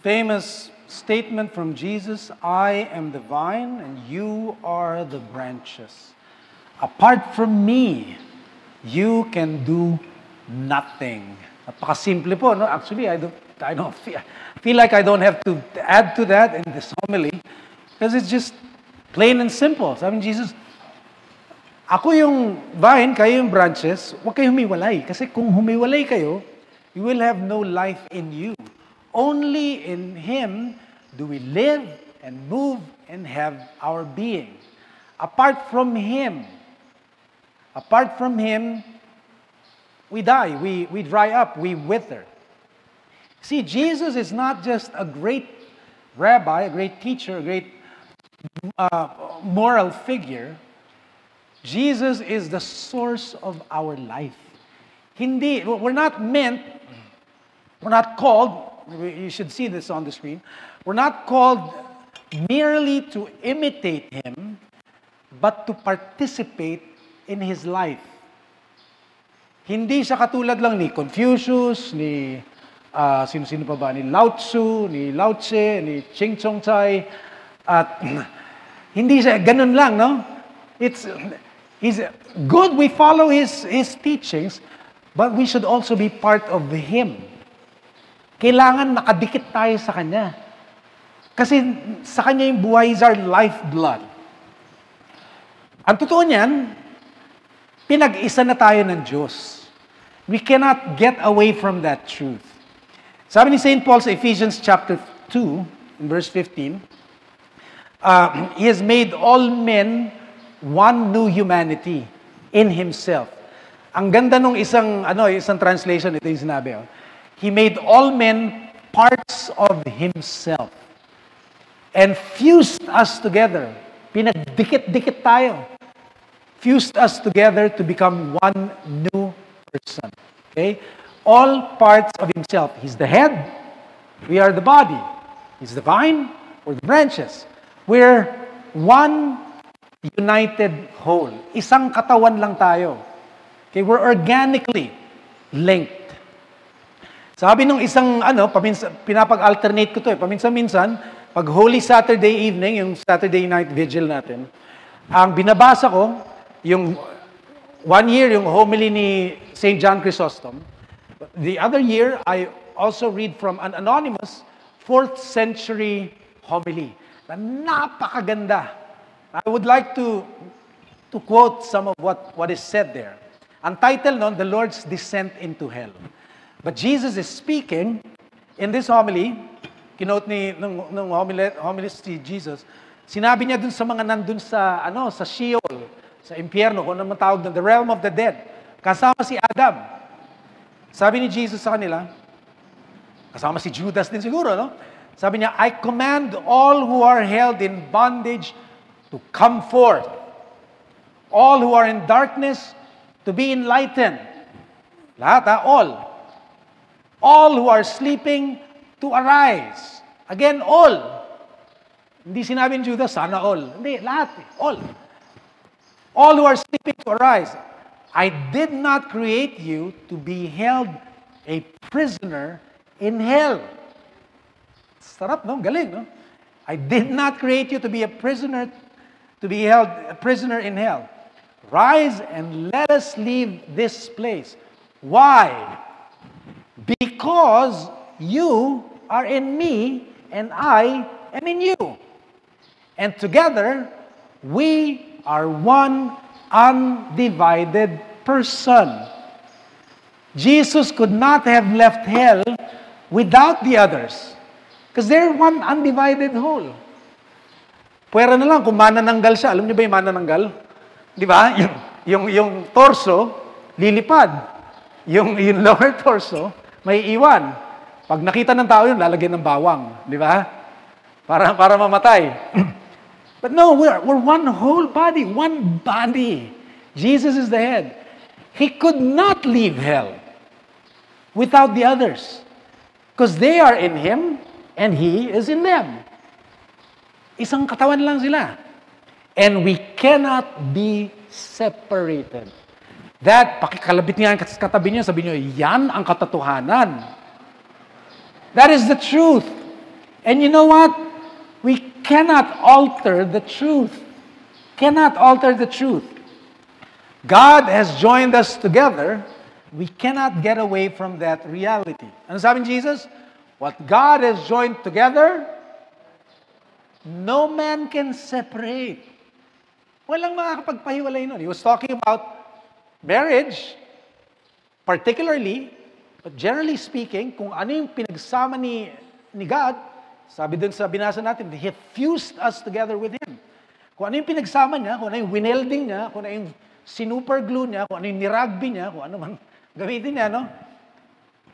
famous statement from Jesus, I am the vine and you are the branches. Apart from me, you can do nothing. Napakasimple po, no? Actually, I don't feel like I don't have to add to that in this homily because it's just plain and simple. Sabi ni Jesus, ako yung vine, kayo yung branches, huwag kayo humiwalay. Kasi kung humiwalay kayo, you will have no life in you. Only in Him do we live and move and have our being. Apart from Him, we die, we dry up, we wither. See, Jesus is not just a great rabbi, a great teacher, a great moral figure. Jesus is the source of our life. We're not called, you should see this on the screen, we're not called merely to imitate Him, but to participate in His life. Hindi siya katulad lang ni Confucius, ni sino-sino pa ba, ni Lao Tzu, ni Lao Tse, ni Ching Chong Tsai, at hindi siya ganun lang, no? He's good, we follow His teachings, but we should also be part of Him. Kailangan nakadikit tayo sa Kanya. Kasi sa Kanya yung buhay, is our lifeblood. Ang totoo niyan, pinag-isa na tayo ng Diyos. We cannot get away from that truth. Sabi ni St. Paul sa Ephesians chapter 2, in verse 15, He has made all men one new humanity in Himself. Ang ganda nung isang translation, ito yung sinabi. He made all men parts of Himself and fused us together. Pinagdikit-dikit tayo. Fused us together to become one new person. Okay? All parts of Himself. He's the head. We are the body. He's the vine. We're the branches. We're one united whole. Isang katawan lang tayo. Okay? We're organically linked. Sabi nung isang, pinapag-alternate ko to paminsan-minsan, pag Holy Saturday evening, yung Saturday night vigil natin, ang binabasa ko, yung 1 year, yung homily ni St. John Chrysostom. The other year, I also read from an anonymous 4th century homily na napakaganda. I would like to quote some of what is said there. Ang title nun, The Lord's Descent into Hell. But Jesus is speaking in this homily, kinote nung homilist si Jesus, sinabi niya dun sa mga nandun sa Sheol, sa impyerno, kung ano man tawag doon, the realm of the dead, kasama si Adam. Sabi ni Jesus sa kanila, kasama si Judas din siguro, no? Sabi niya, I command all who are held in bondage to come forth. All who are in darkness to be enlightened. Lahat, all. All who are sleeping to arise. Again, all. Hindi sinabi ni Judas, sana all. Hindi, lahat. All. All who are sleeping to arise. I did not create you to be held a prisoner in hell. Sarap, no? Galing, no? I did not create you to be a prisoner, to be held a prisoner in hell. Rise and let us leave this place. Why? Because you are in me and I am in you. And together, we are one undivided person. Jesus could not have left hell without the others. Because they're one undivided whole. Pwera na lang kung manananggal siya. Alam niyo ba yung manananggal? Di ba? Yung torso, lilipad. Yung lower torso, may iwan. Pag nakita ng tao yun, lalagyan ng bawang. Di ba? Para mamatay. But no, we're one whole body, one body. Jesus is the head. He could not leave hell without the others. Because they are in Him and He is in them. Isang katawan lang sila. And we cannot be separated. That, pakikalabit nga ang katabi niyo, sabi niyo, yan ang katotohanan. That is the truth. And you know what? We cannot alter the truth. Cannot alter the truth. God has joined us together. We cannot get away from that reality. Ano sabi ni Jesus? What God has joined together, no man can separate. Walang makakapagpahiwalay nun. He was talking about marriage, particularly, but generally speaking, kung ano yung pinagsama ni God, sabi dun sa binasa natin, He fused us together with Him. Kung ano yung pinagsama niya, kung ano yung winelding niya, kung ano yung sinuperglue niya, kung ano yung nirugby niya, kung ano man gamitin niya, no?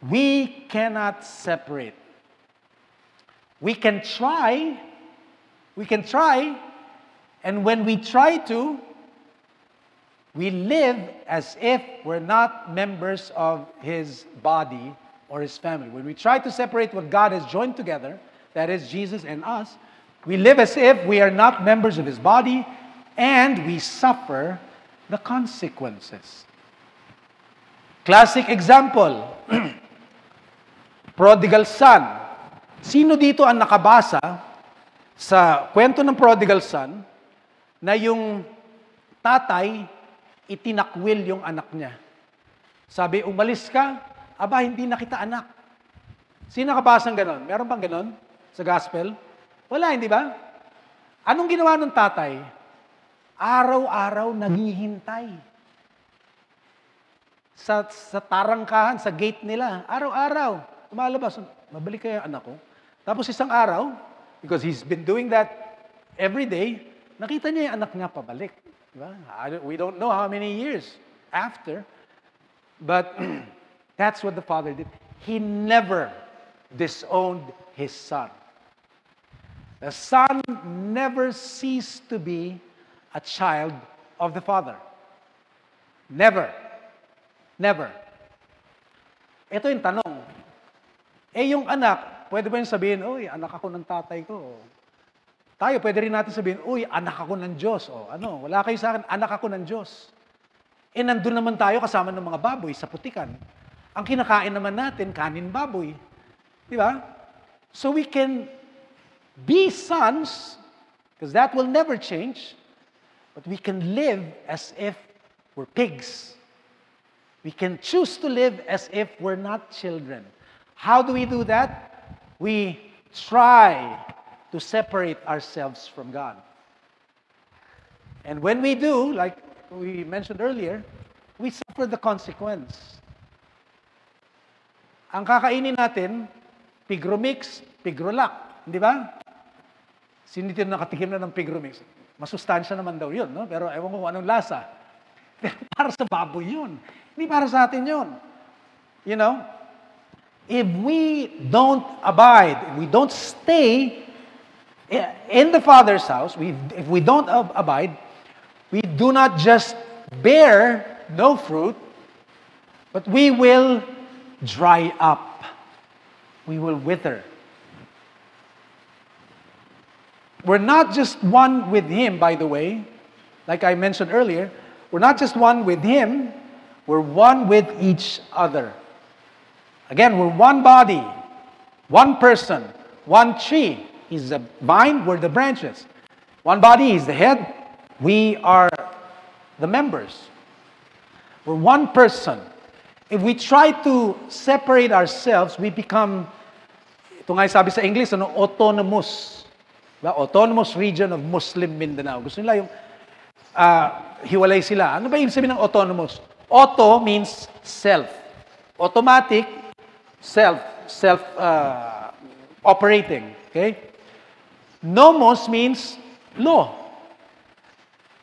We cannot separate. We can try, and when we try to, we live as if we're not members of His body or His family. When we try to separate what God has joined together, that is Jesus and us, we live as if we are not members of His body, and we suffer the consequences. Classic example, prodigal son. Sino dito ang nakabasa sa kwento ng prodigal son na yung tatay itinakwil yung anak niya? Sabi, umalis ka, aba, hindi na kita anak. Sino nakabasa ng ganon? Meron bang ganon sa gospel? Wala, hindi ba? Anong ginawa ng tatay? Araw-araw naghihintay. Sa tarangkahan, sa gate nila, araw-araw, lumalabas, mabalik kaya anak ko. Tapos isang araw, because he's been doing that every day, nakita niya yung anak niya pabalik. Diba? We don't know how many years after, but that's what the father did. He never disowned his son. The son never ceased to be a child of the father. Never. Never. Ito yung tanong. Yung anak, pwede ba yung sabihin, uy, anak ako ng tatay ko. Tayo, pwede rin natin sabihin, uy, anak ako ng Diyos. O ano, wala kayo sa akin, anak ako ng Diyos. Nandun naman tayo kasama ng mga baboy sa putikan. Ang kinakain naman natin, kanin baboy. Di ba? So we can be sons, because that will never change, but we can live as if we're pigs. We can choose to live as if we're not children. How do we do that? We try to separate ourselves from God. And when we do, like we mentioned earlier, we suffer the consequence. Ang kakainin natin, pigromix, pigrolac, di ba? Sino dito nakatikim na ng pigromix? Masustansya naman daw yun, no? Pero ewan ko kung anong lasa. Pero para sa baboy yun. Hindi para sa atin yun. You know? If we don't abide, if we don't stay in the Father's house, if we don't abide, we do not just bear no fruit, but we will dry up. We will wither. We're not just one with Him, by the way. Like I mentioned earlier, we're not just one with Him, we're one with each other. Again, we're one body, one person, one tree. He's the vine, we're the branches. One body, He's the head, we are the members. We're one person. If we try to separate ourselves, we become, ito nga sabi sa English, autonomous. Diba? Autonomous region of Muslim Mindanao. Gusto nila yung hiwalay sila. Ano ba yung sabihin ng autonomous? Auto means self. Automatic, self-operating. Okay? Nomos means law.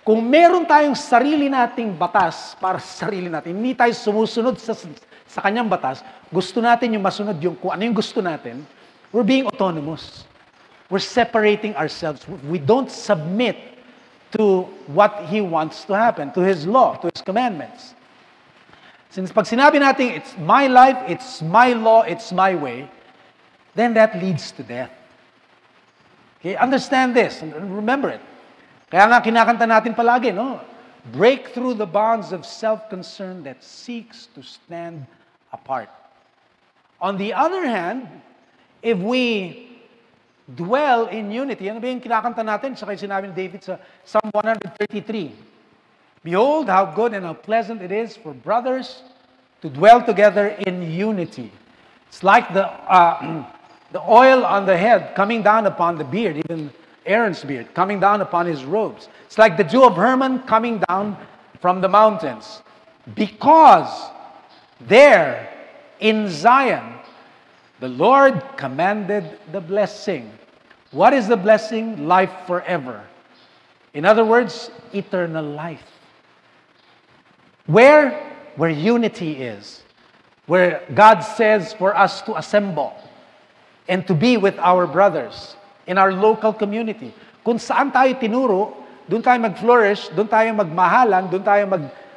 Kung meron tayong sarili nating batas para sa sarili natin, hindi tayo sumusunod sa kanyang batas, gusto natin yung masunod yung kung ano yung gusto natin, we're being autonomous. We're separating ourselves. We don't submit to what He wants to happen, to His law, to His commandments. Since pag sinabi natin, it's my life, it's my law, it's my way, then that leads to death. Okay, understand this and remember it. Kaya nga kinakanta natin palagi, no? Break through the bonds of self-concern that seeks to stand apart. On the other hand, if we dwell in unity. Ano ba yung kinakanta natin? Saka yung sinabi ni David sa Psalm 133. Behold, how good and how pleasant it is for brothers to dwell together in unity. It's like the oil on the head coming down upon the beard, even Aaron's beard, coming down upon his robes. It's like the dew of Hermon coming down from the mountains. Because there in Zion, the Lord commanded the blessing. What is the blessing? Life forever. In other words, eternal life. Where? Where unity is. Where God says for us to assemble and to be with our brothers in our local community. Kung saan tayo tinuro, doon tayo mag-flourish, doon tayo magmahalan, doon tayo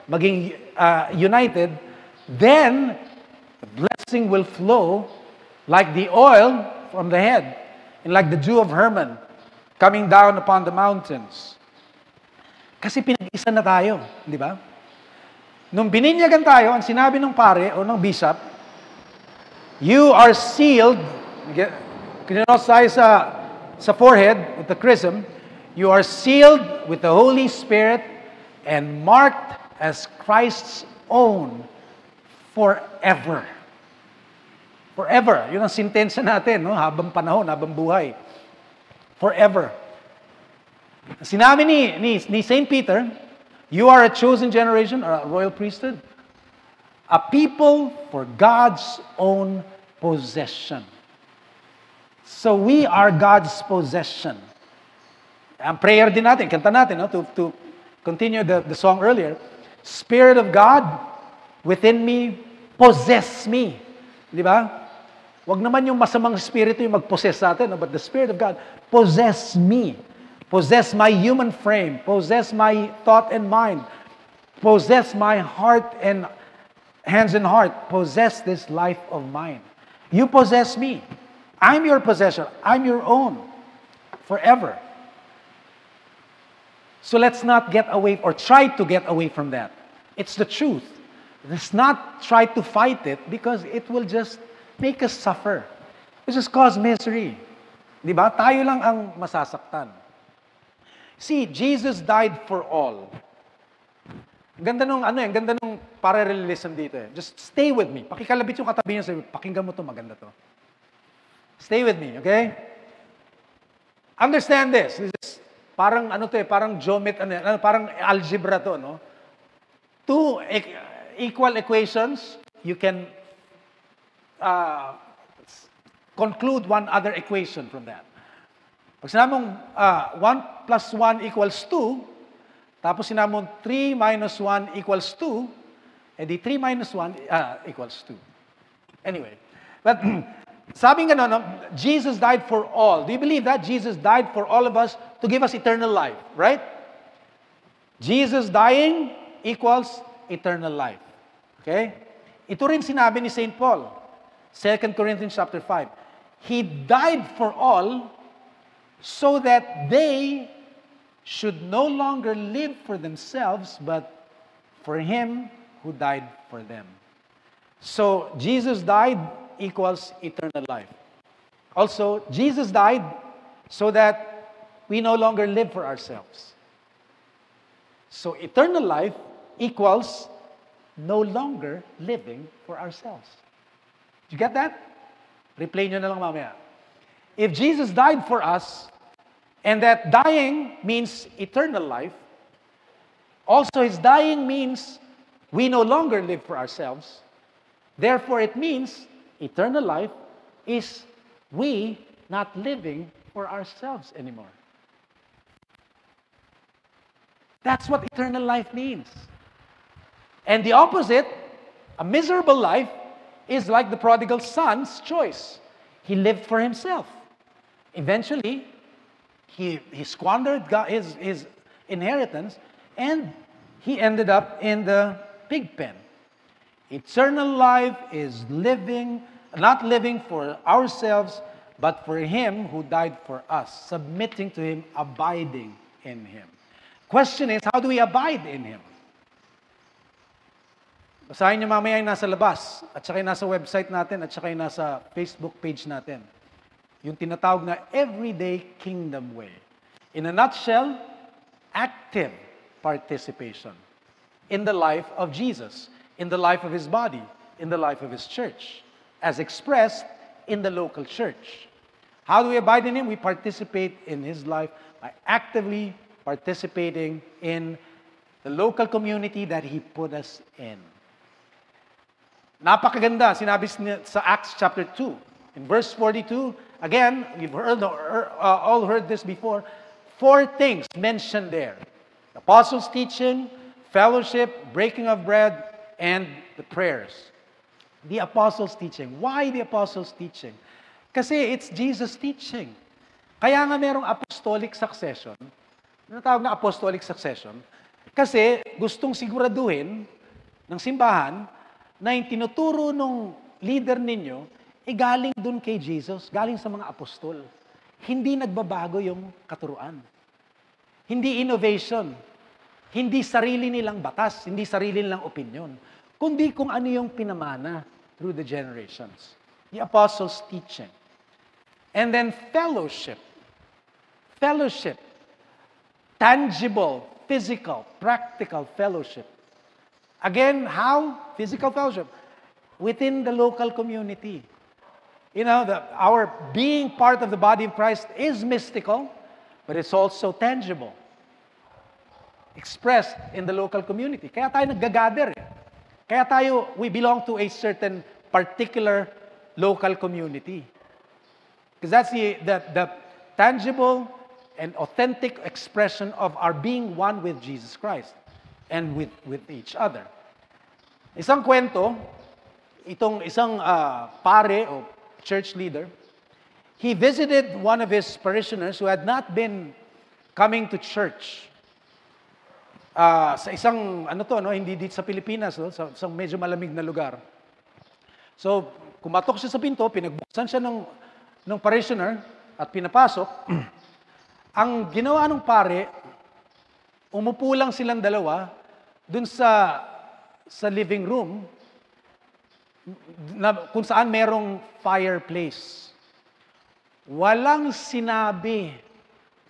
maging united, then the blessing will flow like the oil from the head and like the dew of Hermon coming down upon the mountains. Kasi pinag-isa na tayo, di ba? Nung bininyagan tayo, ang sinabi ng pare o ng bishop, you are sealed, kinanos tayo sa forehead with the chrism, you are sealed with the Holy Spirit and marked as Christ's own forever. Forever. Yun ang sentensya natin, no? Habang panahon, habang buhay. Forever. Sinabi ni St. Peter, you are a chosen generation, or a royal priesthood, a people for God's own possession. So we are God's possession. Ang prayer din natin, kanta natin, no? To continue the song earlier, Spirit of God within me, possess me. Di ba? Wag naman yung masamang spirito yung mag-possess sa atin, no? But the Spirit of God, possess me. Possess my human frame. Possess my thought and mind. Possess my heart and hands and heart. Possess this life of mine. You possess me. I'm your possession. I'm your own. Forever. So let's not get away or try to get away from that. It's the truth. Let's not try to fight it because it will just make us suffer. It will just cause misery. Di ba? Tayo lang ang masasaktan. See, Jesus died for all. Ganda nung ganda nung parallelism dito eh. Just stay with me. Pakikalabit yung katabi niya, sabi, pakinggan mo to, maganda to. Stay with me, okay? Understand this. This is parang parang parang algebra to, no? Two equal equations, you can conclude one other equation from that. Pag sinabi mong 1 plus 1 equals 2, tapos sinabi mong 3 minus 1 equals 2, edi 3 minus 1 equals 2. Anyway, but sabi nga no, Jesus died for all. Do you believe that? Jesus died for all of us to give us eternal life, right? Jesus dying equals eternal life. Okay? Ito rin sinabi ni St. Paul, 2 Corinthians chapter 5. He died for all so that they should no longer live for themselves, but for Him who died for them. So, Jesus died equals eternal life. Also, Jesus died so that we no longer live for ourselves. So, eternal life equals no longer living for ourselves. Did you get that? Replay nyo na lang mamaya. If Jesus died for us, and that dying means eternal life, also His dying means we no longer live for ourselves. Therefore, it means eternal life is we not living for ourselves anymore. That's what eternal life means. And the opposite, a miserable life, is like the prodigal son's choice. He lived for himself. Eventually, he squandered his inheritance, and he ended up in the pig pen. Eternal life is not living for ourselves, but for Him who died for us, submitting to Him, abiding in Him. Question is, how do we abide in Him? Basahin niyo mamaya yung nasa labas, at saka yung nasa website natin, at saka yung nasa Facebook page natin. Yung tinatawag na everyday kingdom way. In a nutshell, active participation in the life of Jesus, in the life of His body, in the life of His church, as expressed in the local church. How do we abide in Him? We participate in His life by actively participating in the local community that He put us in. Napakaganda, sinabi sa Acts chapter 2. In verse 42, again, we've all heard this before, 4 things mentioned there. Apostles' teaching, fellowship, breaking of bread, and the prayers. The apostles' teaching. Why the apostles' teaching? Kasi it's Jesus' teaching. Kaya nga merong apostolic succession, tinatawag na apostolic succession, kasi gustong siguraduhin ng simbahan na yung tinuturo ng leader ninyo, galing dun kay Jesus, galing sa mga apostol. Hindi nagbabago yung katuruan. Hindi innovation. Hindi sarili nilang batas, hindi sarili nilang opinion, kundi kung ano yung pinamana through the generations. The apostles' teaching. And then fellowship. Fellowship. Tangible, physical, practical fellowship. Again, how? Physical fellowship. Within the local community. You know, our being part of the body of Christ is mystical, but it's also tangible. Expressed in the local community. Kaya tayo nag-gather. Kaya we belong to a certain particular local community. Because that's the tangible and authentic expression of our being one with Jesus Christ and with each other. Isang kwento, itong isang pare o church leader, he visited one of his parishioners who had not been coming to church. Sa isang, hindi dito sa Pilipinas, sa isang medyo malamig na lugar. So, kumatok siya sa pinto, pinagbuksan siya ng parishioner at pinapasok. Ang ginawa ng pare, umupo lang silang dalawa dun sa living room kung saan merong fireplace. Walang sinabi,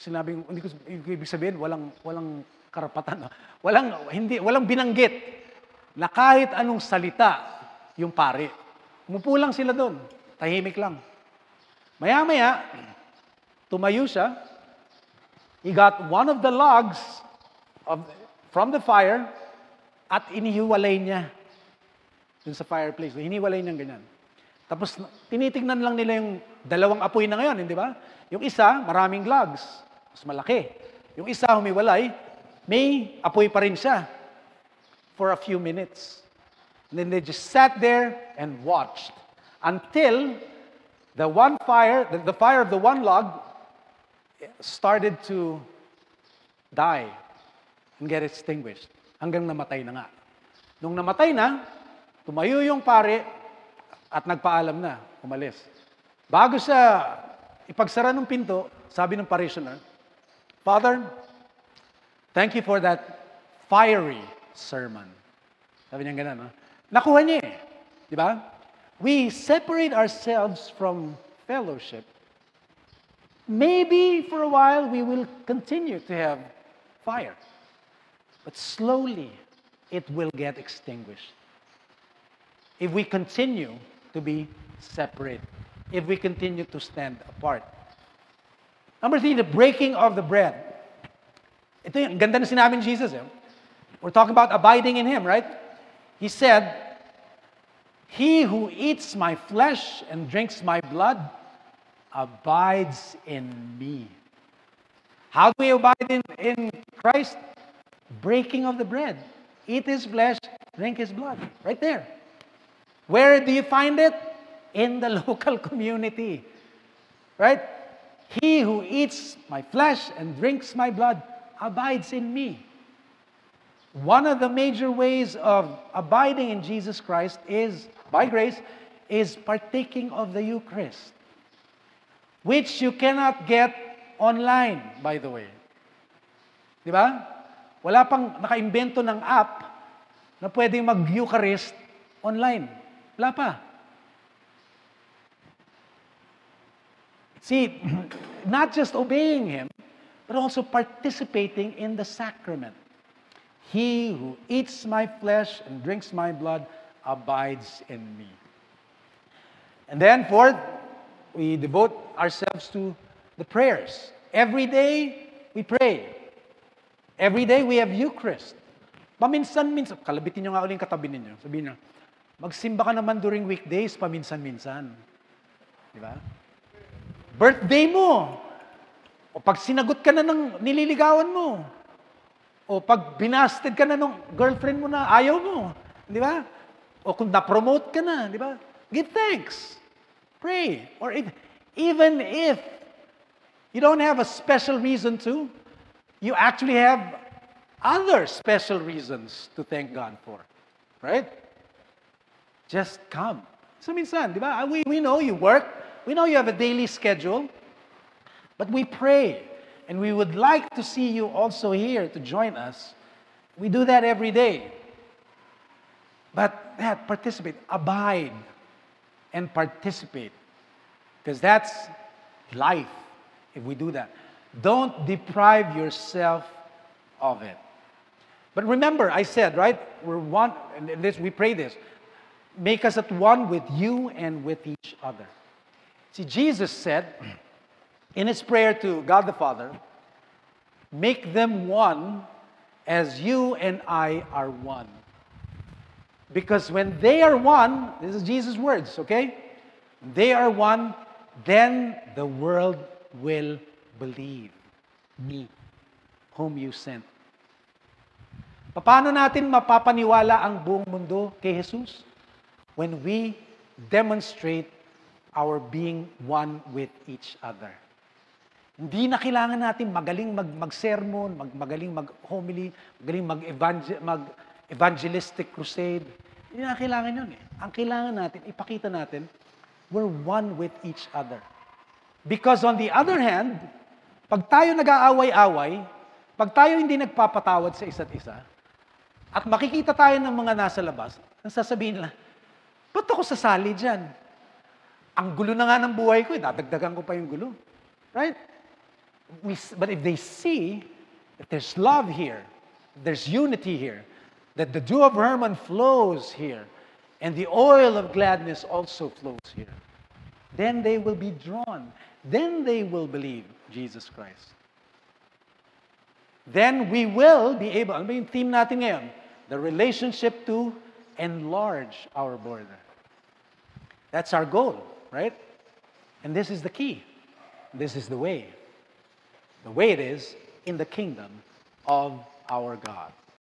hindi ko ibig sabihin, walang karapatan. Walang binanggit na kahit anong salita yung pare. Umupo lang sila doon. Tahimik lang. Maya-maya, tumayo siya. He got one of the logs from the fire at inihiwalay niya dun sa fireplace. Hiniwalay niya ganyan. Tapos tinitignan lang nila yung dalawang apoy na ngayon, hindi ba? Yung isa, maraming logs. Mas malaki. Yung isa, humiwalay, may apoy pa rin siya for a few minutes. And then they just sat there and watched until the fire of the one log started to die and get extinguished. Hanggang namatay na nga. Nung namatay na, tumayo yung pare at nagpaalam na, umalis. Bago siya ipagsara ng pinto, sabi ng parishioner, Father, thank you for that fiery sermon. Sabi niya ganun, no? Nakuha niya eh. Di ba? We separate ourselves from fellowship. Maybe for a while we will continue to have fire. But slowly it will get extinguished. If we continue to be separate. If we continue to stand apart. Number 3, the breaking of the bread. Ito yung ganda na sinabi ni Jesus. We're talking about abiding in Him, right? He said, He who eats my flesh and drinks my blood abides in me. How do we abide in Christ? Breaking of the bread. Eat His flesh, drink His blood. Right there. Where do you find it? In the local community. Right? He who eats my flesh and drinks my blood abides in me. One of the major ways of abiding in Jesus Christ is, by grace, is partaking of the Eucharist, which you cannot get online, by the way. Di ba? Wala pang nakaimbento ng app na pwedeng mag-Eucharist online. Wala pa. See, not just obeying Him, but also participating in the sacrament. He who eats my flesh and drinks my blood abides in me. And then fourth, we devote ourselves to the prayers. Every day, we pray. Every day, we have Eucharist. Paminsan-minsan, kalabitin nyo nga ulit katabi ninyo. Sabihin nyo, magsimba ka naman during weekdays, paminsan-minsan. Di ba? Birthday mo. O pag sinagot ka na ng nililigawan mo. O pag binasted ka na ng girlfriend mo na ayaw mo. Di ba? O kung na-promote ka na. Di ba? Give thanks. Pray. Or even if you don't have a special reason to, you actually have other special reasons to thank God for. Right? Just come. So minsan, di ba? We know you work. We know you have a daily schedule. But we pray. And we would like to see you also here to join us. We do that every day. But participate. Abide. And participate. Because that's life if we do that. Don't deprive yourself of it. But remember, I said, right? We're one, and we pray this. Make us at one with you and with each other. See, Jesus said in His prayer to God the Father, make them one as you and I are one. Because when they are one, this is Jesus' words, okay? They are one, then the world will believe me, whom you sent. Paano natin mapapaniwala ang buong mundo kay Jesus? When we demonstrate our being one with each other. Hindi na kailangan natin magaling mag-sermon, magaling mag-homily, magaling mag-evangelistic crusade. Hindi na kailangan yun eh. Ang kailangan natin, ipakita natin, we're one with each other. Because on the other hand, pag tayo nag-aaway-away, pag tayo hindi nagpapatawad sa isa't isa, at makikita tayo ng mga nasa labas, ang sasabihin nila, ba't ako sasali dyan? Ang gulo na nga ng buhay ko, dadagdagan ko pa yung gulo. Right? But if they see that there's love here, there's unity here, that the dew of Hermon flows here, and the oil of gladness also flows here, then they will be drawn. Then they will believe Jesus Christ. Then we will be able, ano ba yung theme natin ngayon? The relationship to enlarge our border. That's our goal, right? And this is the key. This is the way. The way it is in the kingdom of our God.